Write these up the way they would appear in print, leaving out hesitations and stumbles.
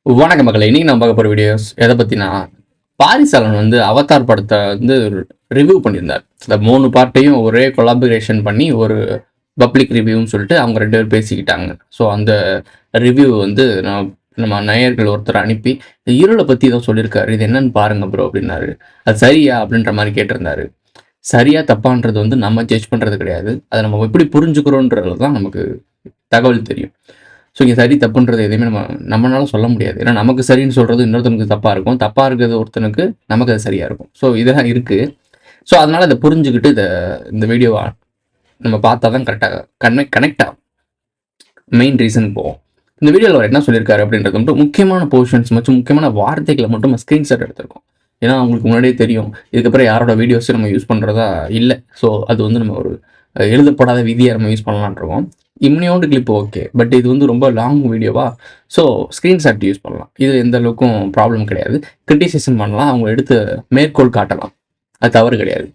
வணக்க மக்களே, இன்னைக்கு நம்ம பார்க்க போகிற வீடியோஸ் எதை பற்றினா, பாரிசாலன் வந்து அவதார் படத்தை வந்து ரிவ்யூ பண்ணியிருந்தார். இந்த 3 பார்ட்டையும் ஒரே கொலாபரேஷன் பண்ணி ஒரு பப்ளிக் ரிவ்யூன்னு சொல்லிட்டு அவங்க 2 பேர் பேசிக்கிட்டாங்க. ஸோ அந்த ரிவ்யூ வந்து நம்ம நேயர்கள் ஒருத்தர் அனுப்பி இருளை பற்றி ஏதோ சொல்லியிருக்காரு, இது என்னன்னு பாருங்க ப்ரோ அப்படின்னாரு. அது சரியா அப்படின்ற மாதிரி கேட்டிருந்தாரு. சரியா தப்பான்றது வந்து நம்ம ஜட்ஜ் பண்ணுறது கிடையாது, அதை நம்ம எப்படி புரிஞ்சுக்கிறோன்றது தான் நமக்கு தகவல் தெரியும். ஸோ இங்கே சரி தப்புன்றது எதுவுமே நம்மளால சொல்ல முடியாது. ஏன்னா நமக்கு சரின்னு சொல்கிறது இன்னொருத்தனுக்கு தப்பாக இருக்கும், தப்பாக இருக்கிறது ஒருத்தனுக்கு நமக்கு அது சரியாக இருக்கும். ஸோ இதெல்லாம் இருக்குது. ஸோ அதனால் அதை புரிஞ்சுக்கிட்டு இந்த வீடியோவை நம்ம பார்த்தா தான் கரெக்டாக கனெக்ட் ஆகும், மெயின் ரீசனுக்கு போவோம். இந்த வீடியோவில் அவர் என்ன சொல்லியிருக்காரு அப்படின்றது மட்டும் முக்கியமான போர்ஷன்ஸ் மற்றும் முக்கியமான வார்த்தைகளை மட்டும் நம்ம ஸ்க்ரீன்ஷாட் எடுத்திருக்கோம். ஏன்னா அவங்களுக்கு முன்னாடியே தெரியும் இதுக்கப்புறம் யாரோட வீடியோஸும் நம்ம யூஸ் பண்ணுறதா இல்லை. ஸோ அது வந்து நம்ம ஒரு எழுதப்படாத விதியை நம்ம யூஸ் பண்ணலான் இருக்கோம். இம்னியோண்டு கிளிப் ஓகே, பட் இது வந்து ரொம்ப லாங் வீடியோவா, ஸோ ஸ்க்ரீன்ஷாட் யூஸ் பண்ணலாம். இது எந்த அளவுக்கும் ப்ராப்ளம் கிடையாது. கிரிட்டிசைசன் பண்ணலாம், அவங்க எடுத்து மேற்கோள் காட்டலாம், அது தவறு கிடையாது.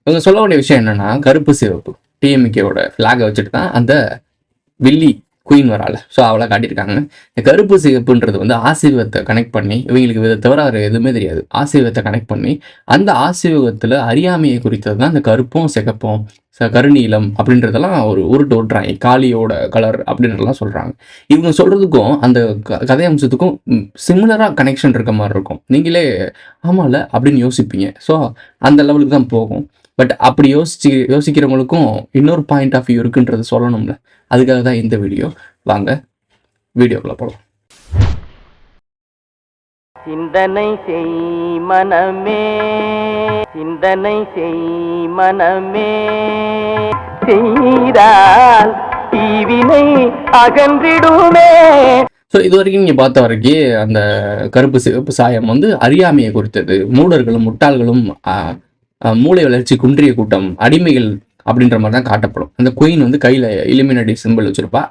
இவங்க சொல்ல வேண்டிய விஷயம் என்னென்னா, கருப்பு சிவப்பு டிஎம்கேவோட ஃப்ளாகை வச்சுட்டு தான் அந்த வில்லி குயின் வரால, ஸோ அவளை காட்டியிருக்காங்க. இந்த கருப்பு சிவப்புன்றது வந்து ஆசீர்வாதத்தை கனெக்ட் பண்ணி, இவங்களுக்கு இதை தவிர வேறு எதுவுமே தெரியாது, ஆசீர்வாதத்தை கனெக்ட் பண்ணி அந்த ஆசீர்வாதத்தில் அறியாமையை குறித்தது தான் இந்த கருப்பும் சிகப்பும் கருநீலம் அப்படின்றதெல்லாம் ஒரு உருட்டு ஓட்டுறாங்க, காளியோட கலர் அப்படின்றதெல்லாம் சொல்கிறாங்க. இவங்க சொல்கிறதுக்கும் அந்த கதை அம்சத்துக்கும் சிமிலராக கனெக்ஷன் இருக்க மாதிரி இருக்கும். நீங்களே ஆமாம்ல அப்படின்னு யோசிப்பீங்க. ஸோ அந்த லெவலுக்கு தான் போகும். பட் அப்படி யோசிக்கிறவங்களுக்கும் இன்னொரு பாயிண்ட் ஆஃப் வியூ இருக்குன்றது சொல்லணும்ல, அதுக்காக தான் இந்த வீடியோ. வாங்க வீடியோக்குள்ள போகலாம். சிந்தனை செய் மனமே, சிந்தனை செய் மனமே, செய்தால் தீவினை அகன்றிடுமே. ஸோ இது வரைக்கும் நீங்கள் பார்த்த வரைக்கும் அந்த கருப்பு சிவப்பு சாயம் வந்து அறியாமையை குறித்தது, மூடர்களும் முட்டாள்களும் மூளை வளர்ச்சி குன்றிய கூட்டம் அடிமைகள் அப்படின்ற மாதிரி தான் காட்டப்படும். அந்த குயின் வந்து கையில் இலுமினேட்டி சிம்பிள் வச்சுருப்பா,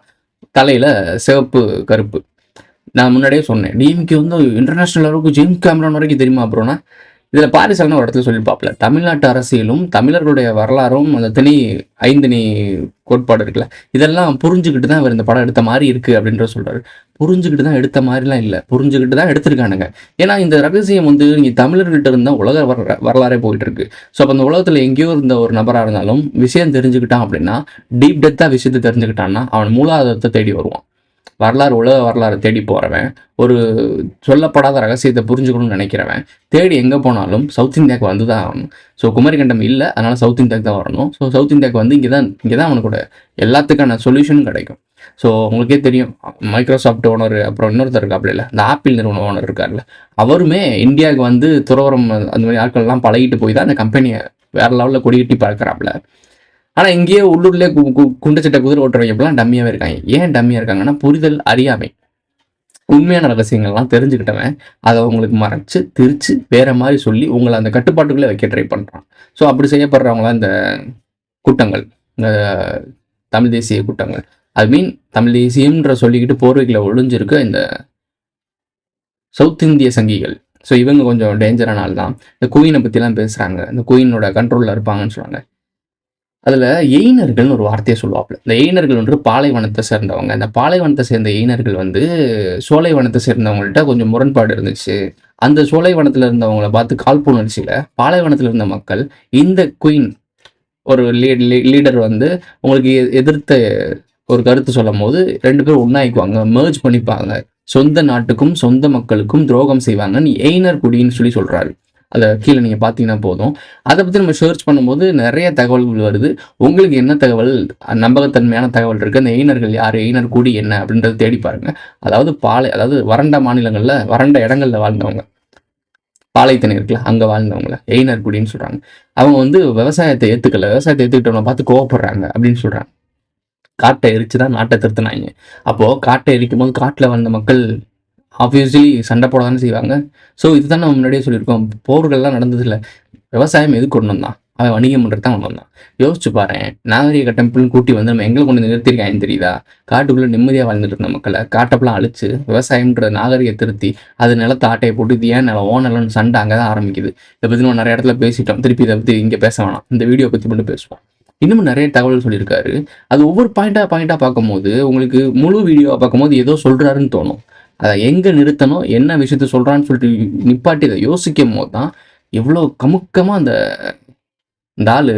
தலையில் சிவப்பு கருப்பு. நான் முன்னாடியே சொன்னேன், டிஎம்கே வந்து இன்டர்நேஷனல் அளவுக்கு ஜேம்ஸ் கேமரான் வரைக்கும் தெரியுமா அப்புறம்னா, இதில் பாரிசாலன் ஒரு இடத்துல சொல்லியிருப்பாப்புல, தமிழ்நாட்டு அரசியலும் தமிழர்களுடைய வரலாறும் அந்த ஐந்திணி கோட்பாடு இருக்குல்ல, இதெல்லாம் புரிஞ்சுக்கிட்டு தான் இவர் இந்த படம் எடுத்த மாதிரி இருக்குது அப்படின்ற சொல்கிறாரு. புரிஞ்சுக்கிட்டு தான் எடுத்த மாதிரிலாம் இல்லை, புரிஞ்சுக்கிட்டு தான் எடுத்திருக்கானுங்க. ஏன்னா இந்த ரகசியம் வந்து நீங்கள் தமிழர்கிட்ட இருந்தால் உலக வரலாறே போயிட்டு இருக்கு. ஸோ அப்போ அந்த உலகத்தில் எங்கேயோ இருந்த ஒரு நபராக இருந்தாலும் விஷயம் தெரிஞ்சுக்கிட்டான் அப்படின்னா, டீப் டெப்த்தாக விஷயத்தை தெரிஞ்சுக்கிட்டான்னா அவன் மூலாதாரத்தை தேடி வருவான். உலக வரலாறு தேடி போகிறவன், ஒரு சொல்லப்படாத ரகசியத்தை புரிஞ்சுக்கணும்னு நினைக்கிறவன் தேடி எங்கே போனாலும் சவுத் இந்தியாவுக்கு வந்து தான் ஆகணும். ஸோ குமரிக்கண்டம் இல்லை, அதனால் சவுத் இந்தியாவுக்கு தான் வரணும். ஸோ சவுத் இந்தியாவுக்கு வந்து இங்கே தான் அவனுக்கூட எல்லாத்துக்கான சொல்யூஷனும் கிடைக்கும். ஸோ உங்களுக்கே தெரியும், மைக்ரோசாஃப்ட் ஓனர், அப்புறம் இன்னொருத்தர் இருக்காப்புல இல்லை, இந்த ஆப்பிள் நிறுவன ஓனர் இருக்கார்ல, அவருமே இந்தியாவுக்கு வந்து துறவரம் அந்த மாதிரி ஆட்கள்லாம் பழகிட்டு போய் தான் அந்த கம்பெனியை வேறு லெவலில் கொடிகட்டி பார்க்குறாப்புல. ஆனால் இங்கேயே உள்ளூர்லேயே குண்டு சட்டை குதிரை ஓட்டுறவங்க எப்படிலாம் டம்மியாகவே இருக்காங்க. ஏன் டம்மியாக இருக்காங்கன்னா, புரிதல் அறியாமை. உண்மையான ரகசியங்கள்லாம் தெரிஞ்சுக்கிட்டவன் அதை உங்களுக்கு மறைச்சு திரிச்சு வேற மாதிரி சொல்லி உங்களை அந்த கட்டுப்பாட்டுக்குள்ளே வைக்க ட்ரை பண்ணுறான். ஸோ அப்படி செய்யப்படுறவங்களாம் இந்த கூட்டங்கள், இந்த தமிழ் தேசிய கூட்டங்கள், தமிழ் தேசியம்ன்ற சொல்லிக்கிட்டு போர்வைகளை ஒழிஞ்சிருக்க இந்த சவுத் இந்திய சங்கிகள். ஸோ இவங்க கொஞ்சம் டேஞ்சரான ஆள் தான். இந்த குயினை பற்றிலாம் பேசுகிறாங்க, இந்த குயினோட கண்ட்ரோலில் இருப்பாங்கன்னு சொல்லுவாங்க. அதில் எயினர்கள்னு ஒரு வார்த்தையை சொல்லுவாப்புல. இந்த எயினர்கள் வந்து பாலைவனத்தை சேர்ந்தவங்க. அந்த பாலைவனத்தை சேர்ந்த எயினர்கள் வந்து சோலைவனத்தை சேர்ந்தவங்கள்ட்ட கொஞ்சம் முரண்பாடு இருந்துச்சு. அந்த சோலைவனத்தில் இருந்தவங்களை பார்த்து காழ்ப்புணர்ச்சியில் பாலைவனத்தில் இருந்த மக்கள் இந்த குயின் ஒரு லீடர் வந்து உங்களுக்கு எதிர்த்த ஒரு கருத்து சொல்லும் போது 2 பேரும் ஒன்றாயிக்குவாங்க, மெர்ஜ் பண்ணிப்பாங்க, சொந்த நாட்டுக்கும் சொந்த மக்களுக்கும் துரோகம் செய்வாங்கன்னு எயினர் குடின்னு சொல்லி சொல்கிறாரு. அதை கீழே நீங்கள் பார்த்தீங்கன்னா போதும். அதை பற்றி நம்ம சர்ச் பண்ணும்போது நிறைய தகவல்கள் வருது. உங்களுக்கு என்ன தகவல், நம்பகத்தன்மையான தகவல் இருக்குது, அந்த எயினர்கள் யார், எயினர் கூடி என்ன அப்படின்றத தேடி பாருங்கள். அதாவது வறண்ட மாநிலங்களில் வறண்ட இடங்களில் வாழ்ந்தவங்க, பாலைத்தனை இருக்குல்ல, அங்கே வாழ்ந்தவங்கள எயினர் குடின்னு சொல்கிறாங்க. அவங்க வந்து விவசாயத்தை ஏற்றுக்கிட்டவங்க பார்த்து கோவப்படுறாங்க அப்படின்னு சொல்கிறாங்க. காட்டை எரிச்சு தான் நாட்டை திருத்தினாங்க. அப்போது காட்டை எரிக்கும் போது காட்டில் வாழ்ந்த மக்கள் ஆப்வியஸ்லி சண்டை போட தானே செய்வாங்க. ஸோ இதுதான் நம்ம முன்னாடியே சொல்லியிருக்கோம், போர்கள்லாம் நடந்ததில்லை, விவசாயம் எதுக்கு கொண்டு வந்தான், அவன் வணிகம் பண்ணுறது தான் கொண்டு வந்தான். யோசிச்சு பாரு, நாகரிக டெம்பிள்னு கூட்டி வந்து நம்ம எங்களை கொண்டு நிறுத்திருக்காங்கன்னு தெரியுதா? காட்டுக்குள்ளே நிம்மதியாக வாழ்ந்துட்டு இருந்த மக்களை காட்டப்பெல்லாம் அழிச்சு விவசாயம்ன்ற நாகரிக திருத்தி அது நிலத்தை ஆட்டையை போட்டு இது ஏன் நிலம் ஓ நிலம்னு சண்டை அங்கே தான் ஆரம்பிக்குது. இதை பற்றி நம்ம நிறைய இடத்துல பேசிட்டோம், திருப்பி இதை பற்றி இங்கே பேச வேணாம், இந்த வீடியோ பற்றி மட்டும் பேசுவோம். இன்னும் நிறைய தகவல் சொல்லியிருக்காரு. அது ஒவ்வொரு பாயிண்டாக பார்க்கும்போது உங்களுக்கு முழு வீடியோவை பார்க்கும்போது ஏதோ சொல்கிறாருன்னு தோணும். அதை எங்கே நிறுத்தணும், என்ன விஷயத்த சொல்கிறான்னு சொல்லிட்டு நிப்பாட்டி அதை யோசிக்கும் போது தான் எவ்வளோ கமுக்கமாக இந்த ஆள்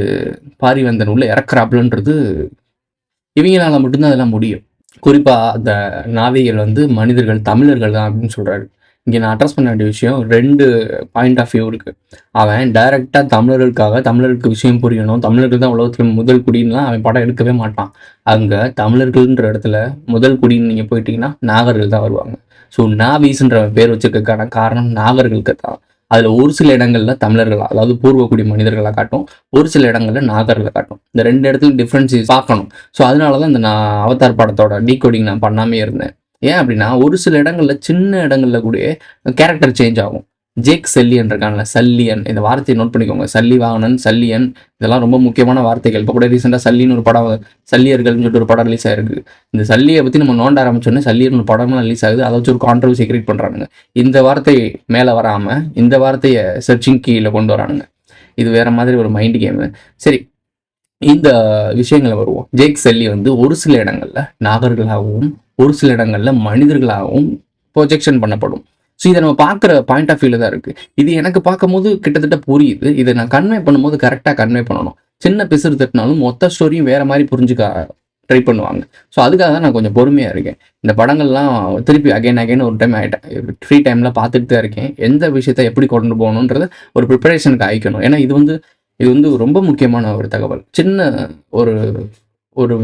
பாரிவேந்தன் உள்ள இறக்குறாப்புலன்றது இவங்களால மட்டும்தான் அதெல்லாம் முடியும். குறிப்பாக அந்த நாவிகள் வந்து மனிதர்கள் தமிழர்கள் தான் அப்படின்னு சொல்கிறாரு. இங்கே நான் அட்ரஸ் பண்ண வேண்டிய விஷயம் 2 பாயிண்ட் ஆஃப் வியூ இருக்குது. அவன் டைரெக்டாக தமிழர்களுக்காக தமிழர்களுக்கு விஷயம் புரியணும், தமிழர்கள் தான் உலகத்தில் முதல் குடின்லாம் அவன் படம் எடுக்கவே மாட்டான். அங்கே தமிழர்கள்ன்ற இடத்துல முதல் குடின்னு நீங்கள் போயிட்டீங்கன்னா நாகர்கள் தான் வருவாங்க. ஸோ நாவீஸ்ன்ற பேர் வச்சுருக்கான காரணம் நாகர்களுக்கு தான். அதில் ஒரு சில இடங்களில் தமிழர்களாக, அதாவது பூர்வக்குடி மனிதர்களாக காட்டும், ஒரு சில இடங்களில் நாகர்களை காட்டும். இந்த 2 இடத்துல டிஃப்ரென்ஸ் பார்க்கணும். ஸோ அதனால தான் இந்த நான் அவதார் படத்தோட டீகோடிங் நான் பண்ணாமே இருந்தேன். ஏன் அப்படின்னா ஒரு சில இடங்களில் சின்ன இடங்களில் கூட கேரக்டர் சேஞ்ச் ஆகும். ஜேக் சல்லியன் இருக்காங்கல்ல, சல்லியன், இந்த வார்த்தையை நோட் பண்ணிக்கோங்க. சல்லி வாகனன், சல்லியன், இதெல்லாம் ரொம்ப முக்கியமான வார்த்தைகள். இப்போ கூட ரீசெண்டாக சல்லின்னு ஒரு படம், சல்லியர்கள்னு சொல்லிட்டு ஒரு படம் ரிலீஸ் ஆயிருக்கு. இந்த சல்லியை பற்றி நம்ம நோண்ட ஆரம்பிச்சோன்னே சல்லியர்னு ஒரு படம்லாம் ரிலீஸ் ஆகுது. அதை வச்சு ஒரு கான்ட்ரவர்சி கிரியேட் பண்ணுறானுங்க. இந்த வார்த்தை மேலே வராமல் இந்த வார்த்தையை சர்ச்சிங் கீழே கொண்டு வரானுங்க. இது வேற மாதிரி ஒரு மைண்ட் கேமு. சரி, இந்த விஷயங்களை வருவோம். ஜேக் சல்லி வந்து ஒரு சில இடங்களில் நாகர்களாகவும் ஒரு சில இடங்களில் மனிதர்களாகவும் ப்ரொஜெக்ஷன் பண்ணப்படும். ஸோ இதை நம்ம பார்க்குற பாயிண்ட் ஆஃப் வியூவில் தான் இருக்குது. இது எனக்கு பார்க்கும்போது கிட்டத்தட்ட புரியுது. இதை நான் கன்வே பண்ணும்போது கரெக்டாக கன்வே பண்ணணும். சின்ன பிசுறு தட்டினாலும் மொத்த ஸ்டோரியும் வேறு மாதிரி புரிஞ்சுக்க ட்ரை பண்ணுவாங்க. ஸோ அதுக்காக தான் நான் கொஞ்சம் பொறுமையாக இருக்கேன். இந்த படங்கள்லாம் திருப்பி அகைன் ஒரு டைம் ஆகிட்டேன், ஃப்ரீ டைமில் பார்த்துட்டு தான் இருக்கேன். எந்த விஷயத்தை எப்படி கொண்டு போகணுன்றத ஒரு ப்ரிப்பரேஷனுக்கு ஆயிக்கணும். ஏன்னா இது வந்து ரொம்ப முக்கியமான ஒரு தகவல். சின்ன ஒரு ஒரு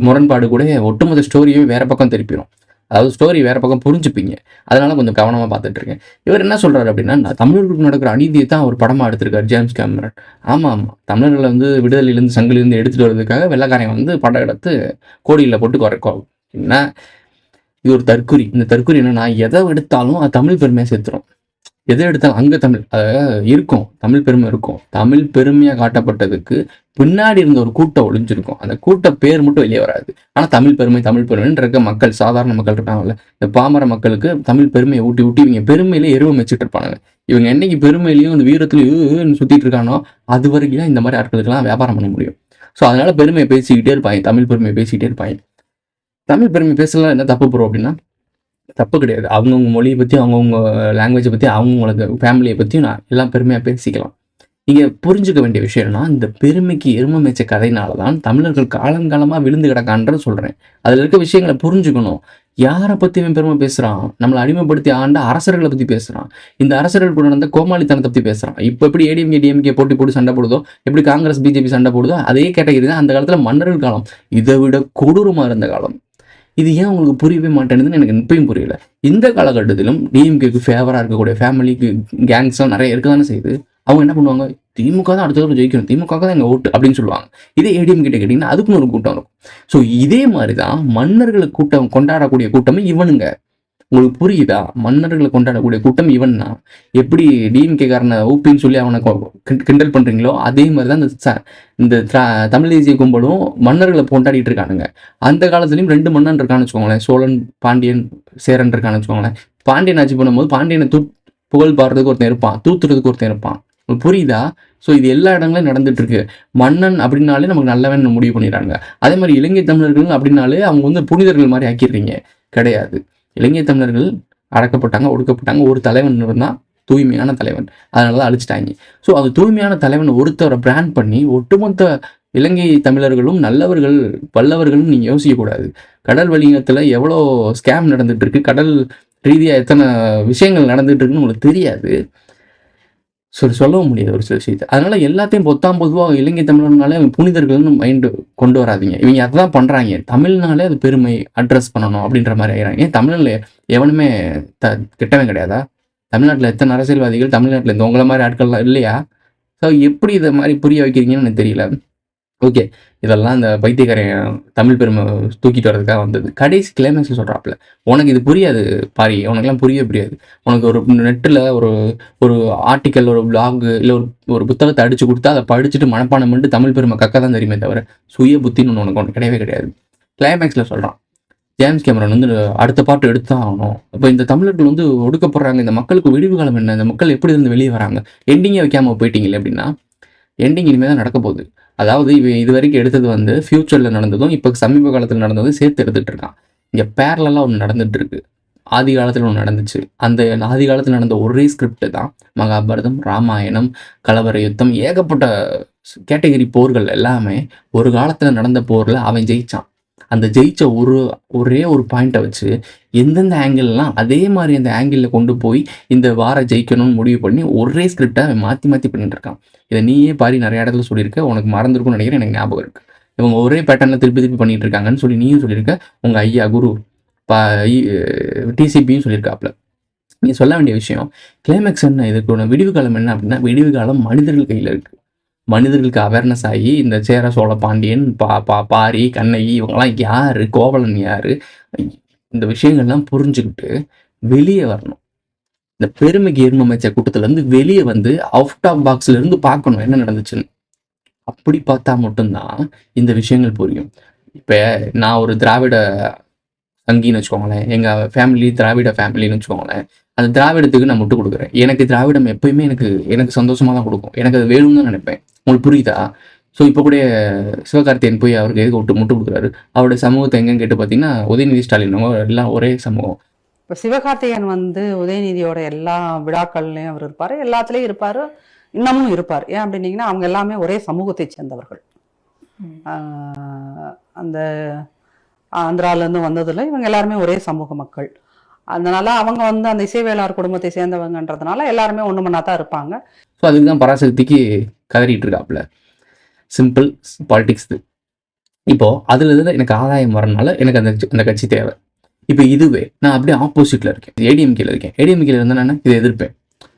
முரண்பாடு கூட ஒட்டுமொத்த ஸ்டோரியே வேறு பக்கம் திருப்பிடும். அதாவது ஸ்டோரி வேறு பக்கம் புரிஞ்சுப்பீங்க. அதனால கொஞ்சம் கவனமாக பார்த்துட்டு இருக்கேன். இவர் என்ன சொல்கிறாரு அப்படின்னா, தமிழர்களுக்கு நடக்கிற அநீதியை தான் ஒரு படமாக எடுத்திருக்காரு ஜேம்ஸ் கேமரன். ஆமாம், தமிழர்களை வந்து விடுதலையிலேருந்து சங்கிலிருந்து எடுத்துகிட்டு வர்றதுக்காக வெள்ளைக்காரன் வந்து படம் எடுத்து கோடியில் போட்டு குறைக்கும். என்ன இது ஒரு தற்குறி. இந்த தற்குறி என்னன்னா, எதை எடுத்தாலும் அது தமிழ் பெருமையாக சேர்த்துரும். எதை எடுத்தாலும் அங்கே தமிழ் இருக்கும், தமிழ் பெருமை இருக்கும். தமிழ் பெருமையாக காட்டப்பட்டதுக்கு பின்னாடி இருந்த ஒரு கூட்டம் ஒளிஞ்சிருக்கும். அந்த கூட்ட பேர் மட்டும் வெளியே வராது. ஆனால் தமிழ் பெருமைன்னு இருக்க மக்கள், சாதாரண மக்கள் இருக்காங்கல்ல, இந்த பாமர மக்களுக்கு தமிழ் பெருமையை ஊட்டி இவங்க பெருமையிலே எருவம் வச்சுட்டு இருப்பாங்க. இவங்க என்னைக்கு பெருமையிலையும் இந்த வீரத்துலையும் சுற்றிட்டு இருக்கானோ அது வரைக்கும் தான் இந்த மாதிரி ஆட்களுக்கெல்லாம் வியாபாரம் பண்ண முடியும். ஸோ அதனால பெருமையை பேசிக்கிட்டே இருப்பாங்க, தமிழ் பெருமையை பேசிக்கிட்டே இருப்பாங்க. தமிழ் பெருமை பேசலாம் என்ன தப்பு போகிறோம் அப்படின்னா, தப்பு கிடையாது. அவங்கவுங்க மொழியை பற்றி, அவங்கவுங்க லாங்குவேஜை பற்றி, அவங்களுக்கு ஃபேமிலியை பற்றியும் நான் எல்லாம் பெருமையாக பேசிக்கலாம். இங்கே புரிஞ்சுக்க வேண்டிய விஷயம்னா, இந்த பெருமைக்கு எருமை மேய்ச்ச கதையினால தான் தமிழர்கள் காலங்காலமாக விழுந்து கிடக்கான்றன்னு சொல்கிறேன். அதில் இருக்க விஷயங்களை புரிஞ்சுக்கணும். யாரை பற்றி இவன் பெருமை பேசுகிறான்? நம்மளை அடிமைப்படுத்தி ஆண்ட அரசர்களை பற்றி பேசுகிறான். இந்த அரசர்கள் கூட நடந்த கோமாளித்தனத்தை பற்றி பேசுகிறான். இப்போ எப்படி ஏடிஎம்கே டிஎம்கே போட்டு சண்டை போடுதோ, எப்படி காங்கிரஸ் பிஜேபி சண்டை போடுதோ, அதே கேட்டகரி தான் அந்த காலத்தில் மன்னர்கள் காலம். இதை விட கொடூரமாக இருந்த காலம். இது ஏன் உங்களுக்கு புரியவே மாட்டேங்குதுன்னு எனக்கு இப்பயும் புரியல. இந்த காலகட்டத்திலும் டிஎம்கேக்கு ஃபேவராக இருக்கக்கூடிய ஃபேமிலிக்கு கேங்ஸ்லாம் நிறைய இருக்க தானே செய்யுது. அவங்க என்ன பண்ணுவாங்க, திமுக தான் அடுத்த தடவை ஜெயிக்கணும், திமுக தான் எங்கள் ஓட்டு அப்படின்னு சொல்லுவாங்க. இதே ஏடிஎம் கிட்ட கேட்டிங்கன்னா அதுக்குன்னு ஒரு கூட்டம் இருக்கும். ஸோ இதே மாதிரி தான் மன்னர்களுக்கு கூட்டம் கொண்டாடக்கூடிய கூட்டமே இவனுங்க. உங்களுக்கு புரியுதா? மன்னர்களை கொண்டாடக்கூடிய கூட்டம் இவன் தான். எப்படி டிஎம்கேக்காரனை ஊப்பின்னு சொல்லி அவனை கிண்டல் பண்ணுறீங்களோ அதே மாதிரி தான் இந்த தமிழ் தேசிய கும்பலும் மன்னர்களை கொண்டாடிட்டு இருக்கானுங்க. அந்த காலத்துலேயும் 2 மன்னன் இருக்கான்னு வச்சுக்கோங்களேன். சோழன், பாண்டியன், சேரன் இருக்கான்னு வச்சுக்கோங்களேன். பாண்டியன் ஆட்சி பண்ணும்போது பாண்டியனை புகழ் பாடுறதுக்கு ஒருத்தன் இருப்பான், தூத்துறதுக்கு ஒருத்தன் இருப்பான். உங்களுக்கு புரியுதா? ஸோ இது எல்லா இடங்களையும் நடந்துட்டு இருக்கு. மன்னன் அப்படின்னாலே நமக்கு நல்லவன் முடிவு பண்ணிடுறாங்க. அதே மாதிரி இலங்கை தமிழர்கள் அப்படின்னாலே அவங்க வந்து புனிதர்கள் மாதிரி ஆக்கிடுறீங்க. கிடையாது. இலங்கை தமிழர்கள் அடக்கப்பட்டாங்க, ஒடுக்கப்பட்டாங்க. ஒரு தலைவன் இருந்தால் தூய்மையான தலைவன், அதனால தான் அழிச்சிட்டாங்க. ஸோ அது தூய்மையான தலைவன் ஒருத்தரை பிராண்ட் பண்ணி ஒட்டுமொத்த இலங்கை தமிழர்களும் நல்லவர்கள் வல்லவர்களும் நீங்கள் யோசிக்கக்கூடாது. கடல் வணிகத்தில் எவ்வளோ ஸ்கேம் நடந்துட்டு இருக்கு, கடல் ரீதியாக எத்தனை விஷயங்கள் நடந்துட்டு இருக்குன்னு உங்களுக்கு தெரியாது. சொல்லவும் முடியாது ஒரு சில விஷயத்தை. அதனால எல்லாத்தையும் பொதுவாக இலங்கை தமிழர்னாலே அவங்க புனிதர்கள்னு மைண்டு கொண்டு வராதிங்க. இவங்க அதை தான் பண்ணுறாங்க. தமிழ்னாலே அது பெருமை அட்ரஸ் பண்ணணும் அப்படின்ற மாதிரி ஆகிறாங்க. ஏன் தமிழில் எவனுமே கெட்டவன் கிடையாதா? தமிழ்நாட்டில் எத்தனை அரசியல்வாதிகள் தமிழ்நாட்டில் இந்த உங்களை மாதிரி ஆட்கள்லாம் இல்லையா? ஸோ எப்படி இதை மாதிரி புரிய வைக்கிறீங்கன்னு எனக்கு தெரியல. ஓகே, இதெல்லாம் இந்த பைத்தியக்காரன் தமிழ் பெருமை தூக்கிட்டு வர்றதுக்காக வந்தது. கடைசி கிளைமேக்ஸில் சொல்கிறாப்புல, உனக்கு இது புரியாது பாரி, உனக்குலாம் புரியாது. உனக்கு ஒரு நெட்டில் ஒரு ஆர்டிக்கல், ஒரு பிளாகு இல்லை ஒரு புத்தகத்தை அடித்து கொடுத்தா அதை படிச்சுட்டு மனப்பாடம் பண்ணிட்டு தமிழ் பெருமை கக்க தான் தெரியுமே தவிர சுய புத்தின்னு ஒன்று கிடையவே கிடையாது. கிளைமேக்ஸில் சொல்கிறான், ஜேம்ஸ் கேமரன் வந்து அடுத்த பாட்டு எடுத்து தான் ஆகணும். இப்போ இந்த தமிழர்கள் வந்து ஒடுக்கப்படுறாங்க, இந்த மக்களுக்கு விடிவு காலம் என்ன, இந்த மக்கள் எப்படி இருந்து வெளியே வராங்க, எண்டிங்கே வைக்காமல் போயிட்டீங்களே அப்படின்னா எண்டிங் இனிமேல் தான் நடக்க போகுது. அதாவது இது வரைக்கும் எடுத்தது வந்து ஃப்யூச்சரில் நடந்ததும் இப்போ சமீப காலத்தில் நடந்ததும் சேர்த்து எடுத்துகிட்டு இருக்கான். இங்கே பேரலாக ஒன்று நடந்துட்டு இருக்கு. ஆதி காலத்தில் ஒன்று நடந்துச்சு. அந்த ஆதி காலத்தில் நடந்த ஒரே ஸ்கிரிப்ட் தான் மகாபாரதம், ராமாயணம், கலவர யுத்தம், ஏகப்பட்ட கேட்டகரி போர்கள் எல்லாமே ஒரு காலத்தில் நடந்த போரில் அவன் ஜெயிச்சான். அந்த ஜெயிச்ச ஒரே ஒரு பாயிண்ட்டை வச்சு எந்தெந்த ஆங்கிள்லாம் அதே மாதிரி அந்த ஆங்கிளில் கொண்டு போய் இந்த வார ஜெயிக்கணும்னு முடிவு பண்ணி ஒரே ஸ்கிரிப்டை அவன் மாற்றி மாற்றி பண்ணிட்டு இருக்கான். இதை நீயே பாரி நிறைய இடத்துல சொல்லியிருக்க, உனக்கு மறந்துருக்கும்னு நினைக்கிறேன், எனக்கு ஞாபகம் இருக்குது. இவங்க ஒரே பேட்டர்னில் திருப்பி திருப்பி பண்ணிட்டு இருக்காங்கன்னு சொல்லி நீயும் சொல்லியிருக்க, உங்கள் ஐயா குரு டிசிபியும் சொல்லியிருக்காப்புல. நீ சொல்ல வேண்டிய விஷயம் கிளைமேக்ஸ் என்ன, இதுக்கு விடிவு காலம் என்ன அப்படின்னா, விடிவு காலம் மனிதர்கள் கையில் இருக்குது. மனிதர்களுக்கு அவேர்னஸ் ஆகி இந்த சேர சோழ பாண்டியன் பாரி கண்ணகி இவங்கெல்லாம் யார், கோவலன் யார், இந்த விஷயங்கள்லாம் புரிஞ்சுக்கிட்டு வெளியே வரணும். இந்த பெருமைக்கு எருமமைச்ச கூட்டத்துலேருந்து வெளியே வந்து அவுட் ஆஃப் பாக்ஸ்லேருந்து பார்க்கணும் என்ன நடந்துச்சுன்னு. அப்படி பார்த்தா மட்டும்தான் இந்த விஷயங்கள் புரியும். இப்போ நான் ஒரு திராவிட சங்கின்னு வச்சுக்கோங்களேன், எங்கள் ஃபேமிலி திராவிட ஃபேமிலின்னு வச்சுக்கோங்களேன். அந்த திராவிடத்துக்கு நான் முட்டு கொடுக்குறேன். எனக்கு திராவிடம் எப்பயுமே எனக்கு சந்தோஷமாக தான் கொடுக்கும். எனக்கு அது வேணும்னு தான் நினைப்பேன். உங்களுக்கு புரியுதா? ஸோ இப்போ கூட சிவகார்த்தியன் போய் அவருக்கு எதுக்கு முட்டு கொடுக்குறாரு? அவருடைய சமூகத்தை எங்கன்னு கேட்டு பார்த்தீங்கன்னா உதயநிதி ஸ்டாலின் எல்லாம் ஒரே சமூகம். இப்போ சிவகார்த்திகேயன் வந்து உதயநிதியோட எல்லா விழாக்கள்லையும் அவர் இருப்பார், எல்லாத்துலேயும் இருப்பார், இன்னமும் இருப்பார். ஏன் அப்படின்னீங்கன்னா அவங்க எல்லாமே ஒரே சமூகத்தை சேர்ந்தவர்கள். அந்த ஆந்திராலேருந்து வந்ததில் இவங்க எல்லாருமே ஒரே சமூக மக்கள். அதனால அவங்க வந்து அந்த இசைவேளார் குடும்பத்தை சேர்ந்தவங்கன்றதுனால எல்லாருமே ஒன்று மண்ணா தான் இருப்பாங்க. ஸோ அதுக்கு தான் பராசக்திக்கு கதறிட்டு இருக்காப்புல. Simple politics. இப்போது அதில் இருந்து எனக்கு ஆதாயம் வரனால எனக்கு அந்த கட்சி தேவை. இப்போ இதுவே நான் அப்படியே ஆப்போசிட்டில் இருக்கேன், ஏடிஎம்கேல இருக்கேன். ஏடிஎம்கேல இருந்தால் நான் இதை எதிர்ப்பேன்,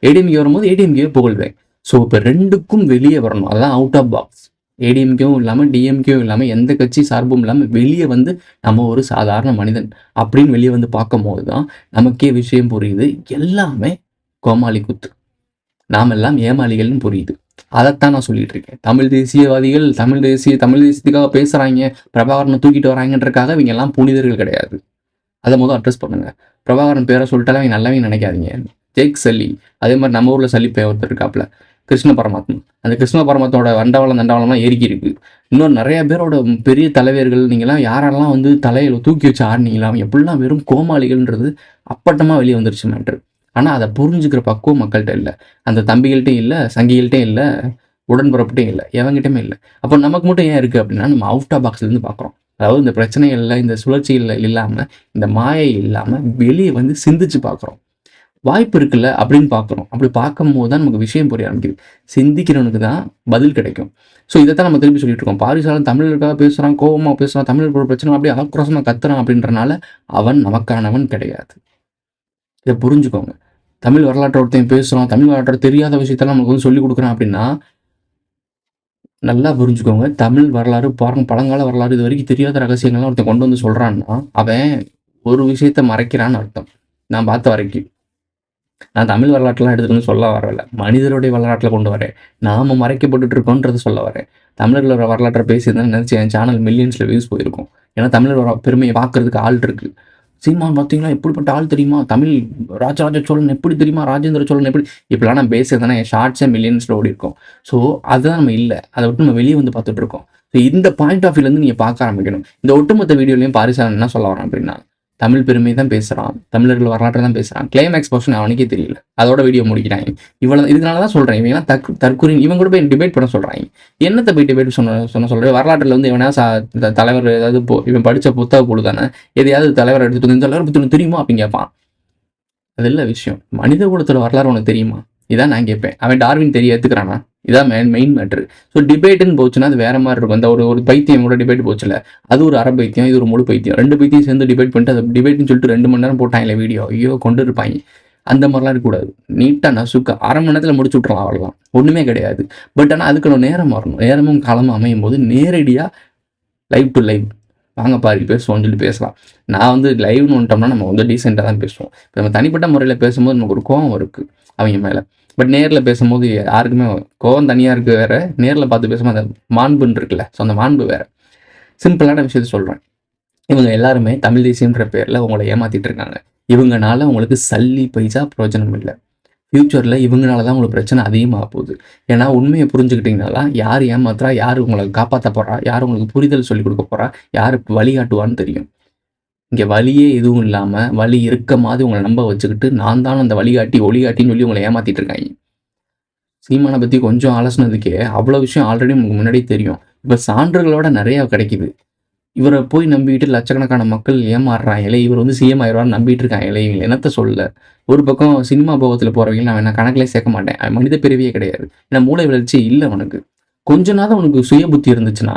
ஏடிஎம்கே வரும்போது ஏடிஎம்கேவை புகழ்வேன். ஸோ இப்போ ரெண்டுக்கும் வெளியே வரணும், அதுதான் அவுட் ஆஃப் பாக்ஸ். ஏடிஎம்கேவும் இல்லாமல் டிஎம்கேவும் இல்லாமல் எந்த கட்சி சார்பும் இல்லாமல் வெளியே வந்து நம்ம ஒரு சாதாரண மனிதன் அப்படின்னு வெளியே வந்து பார்க்கும் போது தான் நமக்கே விஷயம் புரியுது, எல்லாமே கோமாளி குத்து, நாம் எல்லாம் ஏமாளிகள்னு புரியுது. அதைத்தான் நான் சொல்லிட்டு இருக்கேன். தமிழ் தேசியவாதிகள் தமிழ் தேசியத்துக்காக பேசுகிறாங்க, பிரபாகரனை தூக்கிட்டு வராங்கன்றக்காக இவங்க எல்லாம் புனிதர்கள் கிடையாது. அதை முதல் அட்ரஸ் பண்ணுங்க. பிரபாகரன் பேரை சொல்லிட்டாலும் அவங்க நல்லவங்க நினைக்காதீங்க. ஜெய்க் சல்லி, அதே மாதிரி நம்ம ஊரில் சல்லி ஒருத்தர் இருக்காப்புல, கிருஷ்ண பரமாத்மா. அந்த கிருஷ்ண பரமாத்மாவோட தண்டவாளம்லாம் ஏறிக்கி இருக்கு. இன்னொரு நிறைய பேரோட பெரிய தலைவர்கள் நீங்களாம் யாரெல்லாம் வந்து தலையில் தூக்கி வச்சு ஆடினீங்களா, அவங்க எப்படிலாம் வெறும் கோமாளிகள்ன்றது அப்பட்டமாக வெளியே வந்துருச்சு மேட்ரு. ஆனால் அதை புரிஞ்சுக்கிற பக்குவம் மக்கள்கிட்ட இல்லை, அந்த தம்பிகள்கிட்டையும் இல்லை, சங்கிகள்கிட்டையும் இல்லை, உடன்பிறப்புட்டையும் இல்லை, எவங்கிட்டையுமே இல்லை. அப்போ நமக்கு மட்டும் ஏன் இருக்குது அப்படின்னா நம்ம அவுட் ஆஃப் பாக்ஸ்லேருந்து பார்க்குறோம். அதாவது இந்த பிரச்சனைகளில் இந்த சுழற்சிகளில் இல்லாமல் இந்த மாயை இல்லாமல் வெளியே வந்து சிந்திச்சு பார்க்குறோம். வாய்ப்பு இருக்குல்ல அப்படின்னு பார்க்குறோம். அப்படி பார்க்கும் போது தான் நமக்கு விஷயம் புரிய ஆரம்பிக்குது. சிந்திக்கிறவனுக்கு தான் பதில் கிடைக்கும். ஸோ இதைத்தான் நம்ம திருப்பி சொல்லிட்டு இருக்கோம். பாரிசாலன் தமிழருக்காக பேசுகிறான், கோபமாக பேசுகிறான், தமிழருக்கு ஒரு பிரச்சனை அப்படியே ஆக்ரோஷமாக கத்துறான் அப்படின்றனால அவன் நமக்கானவன் கிடையாது. இதை புரிஞ்சுக்கோங்க. தமிழ் வரலாற்றை ஒருத்தையும் பேசுகிறோம், தமிழ் வரலாற்று தெரியாத விஷயத்தெல்லாம் நமக்கு வந்து சொல்லிக் கொடுக்குறான் அப்படின்னா நல்லா புரிஞ்சுக்கோங்க. தமிழ் வரலாறு பாருங்க, பழங்கால வரலாறு இது வரைக்கும் தெரியாத ரகசியங்கள்லாம் ஒருத்தன் கொண்டு வந்து சொல்கிறான்னா அவன் ஒரு விஷயத்த மறைக்கிறான்னு அர்த்தம். நான் பார்த்த வரைக்கும் நான் தமிழ் வரலாற்றுலாம் எடுத்துகிட்டு சொல்ல வரல, மனிதருடைய வரலாற்றில் கொண்டு வரேன். நாம் மறைக்கப்பட்டு இருக்கோன்றது சொல்ல வரேன். தமிழர்களோட வரலாற்றை பேசியிருந்தேன் நினச்சி என் சேனல் மில்லியன்ஸில் வியூஸ் போயிருக்கும். ஏன்னா தமிழரோட பெருமையை பார்க்கறதுக்கு ஆள் இருக்குது. சீமான் பார்த்தீங்கன்னா எப்படிப்பட்ட ஆள் தெரியுமா, தமிழ் ராஜராஜ சோழன் எப்படி தெரியுமா, ராஜேந்திர சோழன் எப்படி, இப்படிலாம் நான் பேசுறதுனா என் ஷார்ட்ஸே மில்லியன்ஸில் ஓடி இருக்கும். ஸோ அதுதான் நம்ம இல்லை, அதை விட்டு நம்ம வெளியே வந்து பார்த்துட்டு இருக்கோம். ஸோ இந்த பாயிண்ட் ஆஃப் வியூலேருந்து நீங்கள் பார்க்க ஆரம்பிக்கணும். இந்த ஒட்டுமொத்த வீடியோலையும் பாரிசாலன் என்ன சொல்ல வரான் அப்படின்னா தமிழ் பெருமை தான் பேசுகிறான், தமிழர்கள் வரலாற்றை தான் பேசுகிறான். கிளைமேக்ஸ் போர்ஷன் அவனுக்கே தெரியல, அதோட வீடியோ முடிக்கிறாங்க. இவ்வளோ இதனால தான் சொல்கிறேன், இவங்கலாம் தற்கொலை இவங்க கூட போய் டிபேட் பண்ண சொல்கிறாங்க. என்னத்தை போய் டிபேட் சொல்கிறேன்? வரலாற்றில் வந்து இவனா தலைவர் ஏதாவது இவன் படித்த புத்தக குழு தானே எதையாவது தலைவர் எடுத்துகிட்டு வந்து இந்த தலைவர் பற்றி தெரியுமா அப்படின்னு கேட்பான். அது இல்லை விஷயம். மனித குலத்தோட வரலாறு உனக்கு தெரியுமா? இதான் நான் கேட்பேன். அவன் டார்வின் தெரிய ஏற்றுக்கிறானா? இதான் மெயின் மேட்ரு. ஸோ டிபேட்டுன்னு போச்சுன்னா அது வேற மாதிரி இருக்கும். அந்த ஒரு பைத்தியம் கூட டிபேட் போச்சுல, அது ஒரு அரை பைத்தியம், இது ஒரு முழு பைத்தியம். ரெண்டு பைத்தியம் சேர்ந்து டிபேட் பண்ணிட்டு அது டிபேட்னு சொல்லிட்டு 2 மணி நேரம் போட்டாங்களே வீடியோ, ஐயோ கொண்டு இருப்பாங்க. அந்த மாதிரிலாம் இருக்கக்கூடாது. நீட்டாக நசுக்க 1/2 மணி நேரத்தில் முடிச்சு விட்றலாம், அவ்வளோலாம் ஒன்றுமே கிடையாது. பட் ஆனால் அதுக்கு நேரம் வரணும். நேரமும் காலமும் அமையும் போது நேரடியாக லைவ் டு லைவ் வாங்க பாரு பேசுவோம்னு சொல்லி பேசலாம். நான் வந்து லைவ்னு வந்துட்டோம்னா நம்ம வந்து டீசெண்டாக தான் பேசுவோம். இப்போ நம்ம தனிப்பட்ட முறையில் பேசும்போது நமக்கு ஒரு கோவம் இருக்குது அவங்க மேலே. பட் நேரில் பேசும்போது யாருக்குமே கோவம் தனியாக இருக்குது வேறு, நேரில் பார்த்து பேசும்போது அந்த மாண்புன்னு இருக்குல்ல, ஸோ அந்த மாண்பு வேறு. சிம்பிளான விஷயத்த சொல்கிறேன். இவங்க எல்லாருமே தமிழ் தேசியன்ற பேரில் உங்களை ஏமாற்றிட்டு இருக்காங்க. இவங்கனால உங்களுக்கு சல்லி பைசா பிரயோஜனம் இல்லை. ஃப்யூச்சரில் இவங்களால தான் உங்களுக்கு பிரச்சனை அதிகமாக போகுது. ஏன்னா உண்மையை புரிஞ்சுக்கிட்டிங்கனால யார் ஏமாத்துறா, யார் உங்களை காப்பாற்ற போகிறா, யார் உங்களுக்கு புரிதல் சொல்லிக் கொடுக்க போகிறா, யார் வழிகாட்டுவான்னு தெரியும். இங்கே வழியே எதுவும் இல்லாமல் வழி இருக்க மாதிரி உங்களை நம்ப வச்சுக்கிட்டு நான் தான் அந்த வழிகாட்டி ஒளிகாட்டின்னு சொல்லி உங்களை ஏமாத்திட்டு இருக்காங்க. சீமானை பற்றி கொஞ்சம் ஆலோசனதுக்கே அவ்வளோ விஷயம் ஆல்ரெடி உங்களுக்கு முன்னாடி தெரியும். இப்போ சான்றுகளோட நிறையா கிடைக்குது. இவரை போய் நம்பிக்கிட்டு லட்சக்கணக்கான மக்கள் ஏமாறுறாங்களே, இவர் வந்து சிஎம் ஆயிடுவார்னு நம்பிட்டு இருக்காங்களே, இவங்க என்னத்த சொல்ல. ஒரு பக்கம் சினிமா போகத்தில் போகிறவங்க நான் வேணா கணக்கிலே சேர்க்க மாட்டேன். அவன் மனித பிறவியே கிடையாது. ஏன்னா மூளை வளர்ச்சி இல்லை அவனுக்கு. கொஞ்ச நாள் அவனுக்கு சுய புத்தி இருந்துச்சுன்னா,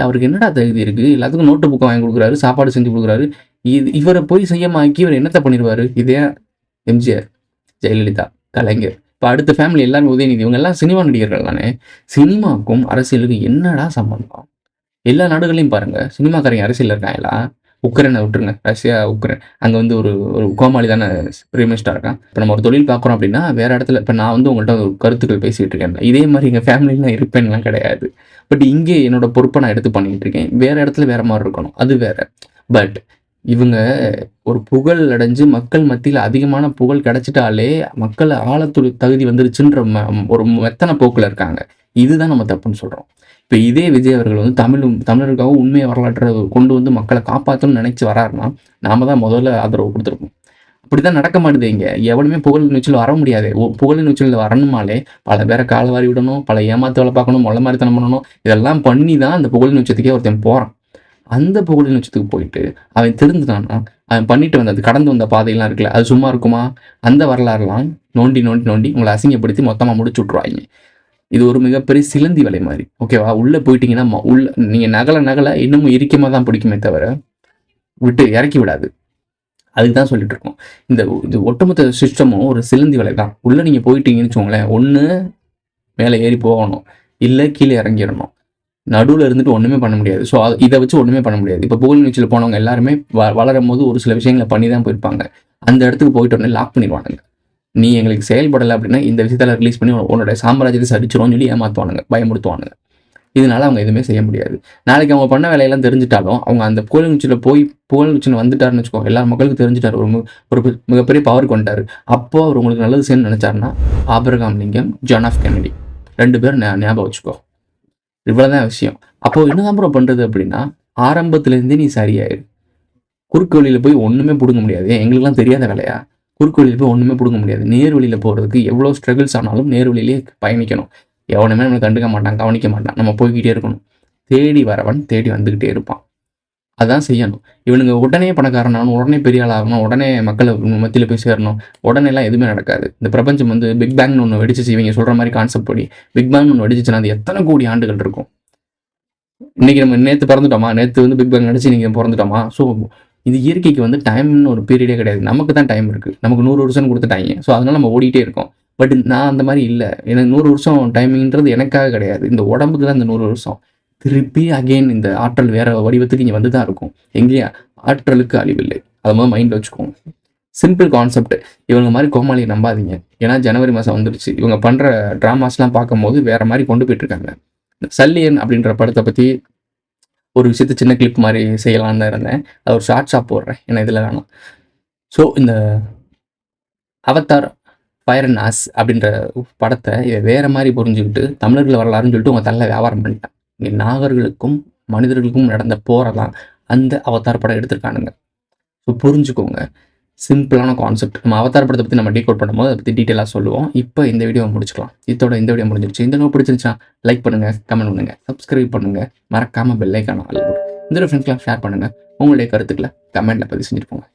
அவருக்கு என்னடா தகுதி இருக்குது, எல்லாத்துக்கும் நோட்டு புக்கை வாங்கி கொடுக்குறாரு, சாப்பாடு செஞ்சு கொடுக்குறாரு, இவரை போய் சிஎம்மாக்கி இவர் என்னத்தை பண்ணிடுவார். இதே எம்ஜிஆர், ஜெயலலிதா, கலைஞர், இப்போ அடுத்த ஃபேமிலி எல்லாரும் உதயநிதி, இவங்க எல்லாம் சினிமா நடிகர்கள் தானே. சினிமாவுக்கும் அரசியலுக்கும் என்னடா சம்பந்தம்? எல்லா நாடுகளையும் பாருங்க, சினிமாக்காரங்க அரசியல் இருக்காங்களா? உக்ரைனை விட்டுருங்க, ரஷ்யா உக்ரைன், அங்கே வந்து ஒரு கோமாளி தானே பிரைம் மினிஸ்டர் இருக்கான். இப்போ நம்ம ஒரு தொழில் பார்க்குறோம் அப்படின்னா வேற இடத்துல, இப்போ நான் வந்து உங்கள்கிட்ட ஒரு கருத்துக்கள் பேசிகிட்டு இருக்கேன், இதே மாதிரி எங்கள் ஃபேமிலிலாம் இருப்பேன்லாம் கிடையாது. பட் இங்கே என்னோட பொறுப்பை நான் எடுத்து பண்ணிகிட்டு இருக்கேன். வேற இடத்துல வேற மாதிரி இருக்கணும், அது வேற. பட் இவங்க ஒரு புகழ் அடைஞ்சு மக்கள் மத்தியில் அதிகமான புகழ் கிடைச்சிட்டாலே மக்கள் ஆழத்துள் தகுதி வந்துருச்சுன்ற ஒரு மெத்தனை போக்கில் இருக்காங்க. இதுதான் நம்ம தப்புன்னு சொல்கிறோம். இப்போ இதே விஜய் அவர்கள் வந்து தமிழருக்காக உண்மையை வரலாற்றை கொண்டு வந்து மக்களை காப்பாற்றணும்னு நினைச்சு வராருன்னா நாம தான் முதல்ல ஆதரவு கொடுத்துருப்போம். அப்படிதான் நடக்க மாட்டேது. இங்கே எவனுமே புகழ் நிச்சயம் வர முடியாது. புகழ் நிச்சயம் வரணுமாலே பல பேரை கால்வாரி விடணும், பல ஏமாத்து வேலை பார்க்கணும், மொள்ள மாதிரித்தனம் பண்ணணும், இதெல்லாம் பண்ணி தான் அந்த புகழ் நிச்சயத்துக்கே ஒருத்தன் போகிறான். அந்த புகழ் நிச்சயத்துக்கு போயிட்டு அவன் திருந்துனான்னா, அவன் பண்ணிட்டு வந்தது கடந்து வந்த பாதையெல்லாம் இருக்குல்ல, அது சும்மா இருக்குமா? அந்த வரலாறுலாம் நோண்டி நோண்டி நோண்டி உங்களை அசிங்கப்படுத்தி மொத்தமாக முடிச்சு விட்ருவாங்க. இது ஒரு மிகப்பெரிய சிலந்தி வலை மாதிரி, ஓகேவா? உள்ளே போயிட்டீங்கன்னா உள்ள நீங்கள் நகலை இன்னமும் இறுக்கமாக தான் பிடிக்குமே தவிர விட்டு இறக்கி விடாது. அதுக்கு தான் சொல்லிட்டு இருக்கோம். இது ஒட்டுமொத்த சிஸ்டமும் ஒரு சிலந்தி வலை தான். உள்ளே நீங்கள் போயிட்டீங்கன்னு வச்சுக்கோங்களேன், ஒன்று மேலே ஏறி போகணும், இல்லை கீழே இறங்கிடணும். நடுவில் இருந்துட்டு ஒன்றுமே பண்ண முடியாது. ஸோ இதை வச்சு ஒன்றுமே பண்ண முடியாது. இப்போ புகழ் நிகழ்ச்சியில் போனவங்க எல்லாருமே வளரும் போது ஒரு சில விஷயங்களை பண்ணி தான் போயிருப்பாங்க. அந்த இடத்துக்கு போயிட்டு உடனே லாக் பண்ணிடுவானுங்க. நீ எங்களுக்கு செயல்படலை அப்படின்னா இந்த விஷயத்தில் ரிலீஸ் பண்ணி உன்னோட சாம்ராஜ்யத்தை சரிச்சிரும்னு சொல்லி ஏமாற்றுவானுங்க, பயமுறுத்துவானுங்க. இதனால அவங்க எதுவுமே செய்ய முடியாது. நாளைக்கு அவங்க பண்ண வேலையெல்லாம் தெரிஞ்சிட்டாலும் அவங்க அந்த புகழ் நிகழ்ச்சியில் போய் புகழ் நிகழ்ச்சியில் வந்துட்டாருன்னு வச்சுக்கோங்க, எல்லா மக்களுக்கும் தெரிஞ்சிட்டாரு, ஒரு மிகப்பெரிய பவர் கொண்டாரு. அப்போ அவர் உங்களுக்கு நல்லது செய்யணும்னு நினைச்சாருன்னா Abraham Lincoln, John of Kennedy 2 பேர் ஞாபகம் வச்சுக்கோ. இவ்வளோதான் விஷயம். அப்போ என்னதான் ப்ரோ பண்ணுறது அப்படின்னா, ஆரம்பத்துலேருந்தே நீ சரியாயிரு. குறுக்கு வழியில் போய் ஒன்றுமே பிடுங்க முடியாது. எங்களுக்குலாம் தெரியாத வேலையா? குறுக்கு வழியில் போய் ஒன்றுமே பிடுங்க முடியாது. நேர் வழியில் போகிறதுக்கு எவ்வளோ ஸ்ட்ரகிள்ஸ் ஆனாலும் நேர் வழியிலே பயணிக்கணும். எவனுமே நம்மளை கண்டுக்க மாட்டான், கவனிக்க மாட்டான். நம்ம போய்கிட்டே இருக்கணும். தேடி வரவன் தேடி வந்துக்கிட்டே இருப்பான். அதான் செய்யணும். இவனுங்க உடனே பணக்காரனாகணும், உடனே பெரிய ஆளாகணும், உடனே மக்களை மத்தியில் போய் சேரணும், உடனேலாம் எதுவுமே நடக்காது. இந்த பிரபஞ்சம் வந்து பிக் பேங்னு ஒன்று வெடிச்சிச்சு. இவங்க சொல்கிற மாதிரி கான்செப்ட் படி பிக் பேங்னு ஒன்று வெடிச்சிச்சுன்னா அது எத்தனை கோடி ஆண்டுகள் இருக்கும். இன்றைக்கி நம்ம நேற்று பிறந்துட்டோமா? நேற்று வந்து பிக் பேங் அடிச்சு நீங்கள் பிறந்துட்டோமா? ஸோ இது இயற்கைக்கு வந்து டைம்னு ஒரு பீரியடே கிடையாது. நமக்கு தான் டைம் இருக்குது. நமக்கு 100 வருஷம் கொடுத்துட்டாங்க. ஸோ அதனால நம்ம ஓடிட்டே இருக்கோம். பட் நான் அந்த மாதிரி இல்லை. எனக்கு 100 வருஷம் டைமிங்கிறது எனக்காக கிடையாது. இந்த உடம்புக்கு தான் இந்த 100 வருஷம். திருப்பி அகெயின் இந்த ஆற்றல் வேற வடிவத்துக்கு இங்கே வந்து தான் இருக்கும். எங்கேயா ஆற்றலுக்கு அழிவில்லை. அதை மாதிரி மைண்டில் வச்சுக்கோங்க. Simple concept. இவங்க மாதிரி கோமாளியை நம்பாதீங்க. ஏன்னா ஜனவரி மாதம் வந்துருச்சு. இவங்க பண்ணுற ட்ராமாஸ்லாம் பார்க்கும்போது வேற மாதிரி கொண்டு போயிட்டுருக்காங்க. சல்லியன் அப்படின்ற படத்தை பற்றி ஒரு விஷயத்த சின்ன கிளிப் மாதிரி செய்யலான்னு தான் இருந்தேன். அது ஒரு ஷார்ட்ஸாக போடுறேன், ஏன்னா இதில் வேணாம். ஸோ இந்த அவதார் ஃபயர் அண்ட் ஆஸ் அப்படின்ற படத்தை இதை வேறு மாதிரி புரிஞ்சுக்கிட்டு தமிழர்கள் வரலாறுன்னு சொல்லிட்டு உங்கள் தள்ள வியாபாரம் பண்ணிட்டான். இங்கே நாகர்களுக்கும் மனிதர்களுக்கும் நடந்த போரை தான் அந்த அவதார் படம் எடுத்திருக்கானுங்க. ஸோ புரிஞ்சுக்கோங்க. சிம்பிளான கான்செப்ட். நம்ம அவதார் படத்தை பற்றி நம்ம டீகோட் பண்ணும்போது அதை பற்றி டீட்டெயிலாக சொல்லுவோம். இப்போ இந்த வீடியோவை முடிச்சுக்கலாம். இந்த வீடியோ முடிஞ்சிருச்சு. இந்த வீடியோ பிடிச்சிருந்துச்சா லைக் பண்ணுங்கள், கமெண்ட் பண்ணுங்கள், சப்ஸ்கிரைப் பண்ணுங்கள், மறக்காமல் பெல் ஐக்கான ஆல் போட்டு இந்த ஃப்ரெண்ட்ஸ்லாம் ஷேர் பண்ணுங்கள். உங்களுடைய கருத்துக்களை கமெண்ட்டில் பதிவு செஞ்சுட்டு போங்க.